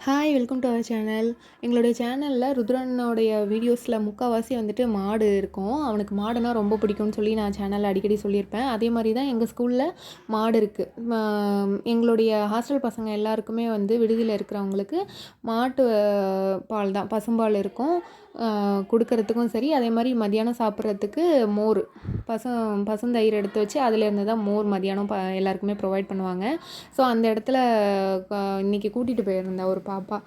Hi welcome to our channel. எங்களுடைய சேனலில் ருத்ரனோடைய வீடியோஸில் முக்கால்வாசி வந்துட்டு மாடு இருக்கும். அவனுக்கு மாடுனா ரொம்ப பிடிக்கும்னு சொல்லி நான் சேனலில் அடிக்கடி சொல்லியிருப்பேன். அதே மாதிரி தான் எங்கள் ஸ்கூலில் மாடு இருக்குது. எங்களுடைய ஹாஸ்டல் பசங்க எல்லாருக்குமே வந்து விடுதியில் இருக்கிறவங்களுக்கு மாட்டு பால் தான், பசும்பால் இருக்கும் கொடுக்கறதுக்கும் சரி. அதே மாதிரி மதியானம் சாப்பிட்றதுக்கு மோர், பசுந்தயிர் எடுத்து வச்சு அதிலேருந்து தான் மோர் மதியானம் எல்லாருக்குமே ப்ரொவைட் பண்ணுவாங்க. ஸோ அந்த இடத்துல இன்றைக்கி கூட்டிகிட்டு போயிருந்தேன் ஒரு பாப்பா.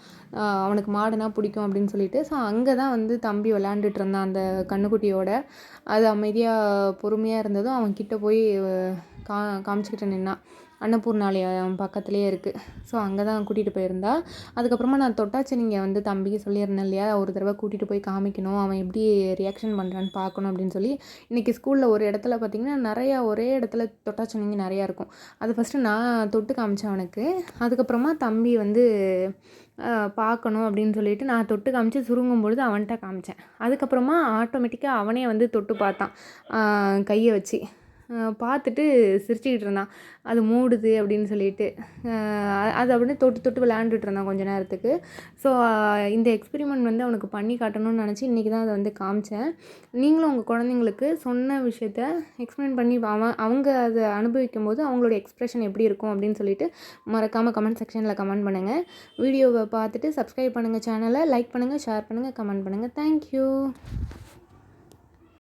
அவனுக்கு மாடுனா பிடிக்கும் அப்படின்னு சொல்லிட்டு. ஸோ அங்கே தான் வந்து தம்பி விளாண்டுட்டு இருந்தான் அந்த கன்றுக்குட்டியோட. அது அமைதியாக பொறுமையாக இருந்ததும் அவன் கிட்ட போய் காமிச்சிக்கிட்டு நின்னான். அன்னபூர்ணாலயம் பக்கத்துலேயே இருக்குது. ஸோ அங்கே தான் கூட்டிகிட்டு போயிருந்தா. அதுக்கப்புறமா நான் தொட்டாச்சினிங்க வந்து தம்பிக்கு சொல்லியிருந்தேன் இல்லையா, ஒரு தடவை கூட்டிகிட்டு போய் காமிக்கணும், அவன் எப்படி ரியாக்ஷன் பண்ணுறான்னு பார்க்கணும் அப்படின்னு சொல்லி. இன்றைக்கி ஸ்கூலில் ஒரு இடத்துல பார்த்திங்கன்னா நிறையா ஒரே இடத்துல தொட்டாச்சினிங்க நிறையா இருக்கும். அது ஃபஸ்ட்டு நான் தொட்டு காமிச்சேன் அவனுக்கு. அதுக்கப்புறமா தம்பி வந்து பார்க்கணும் அப்படின்னு சொல்லிட்டு நான் தொட்டு காமிச்சு சுருங்கும் பொழுது அவன்கிட்ட காமிச்சேன். அதுக்கப்புறமா ஆட்டோமேட்டிக்காக அவனே வந்து தொட்டு பார்த்தான் கையை வச்சு. பார்த்துட்டு சிரிச்சுக்கிட்டு இருந்தான், அது மூடுது அப்படின்னு சொல்லிட்டு. அது அப்படியே தொட்டு தொட்டு விளையாண்டுட்டு இருந்தான் கொஞ்ச நேரத்துக்கு. ஸோ இந்த எக்ஸ்பெரிமெண்ட் வந்து அவனுக்கு பண்ணி காட்டணும்னு நினச்சி இன்றைக்கி தான் அதை வந்து காமிச்சேன். நீங்களும் உங்கள் குழந்தைங்களுக்கு சொன்ன விஷயத்த எக்ஸ்பிளைன் பண்ணி அவங்க அதை அனுபவிக்கும் போது அவங்களோட எக்ஸ்ப்ரெஷன் எப்படி இருக்கும் அப்படின்னு சொல்லிட்டு மறக்காமல் கமெண்ட் செக்ஷனில் கமெண்ட் பண்ணுங்கள். வீடியோவை பார்த்துட்டு சப்ஸ்கிரைப் பண்ணுங்கள், சேனலை லைக் பண்ணுங்கள், ஷேர் பண்ணுங்கள், கமெண்ட் பண்ணுங்கள். தேங்க்யூ.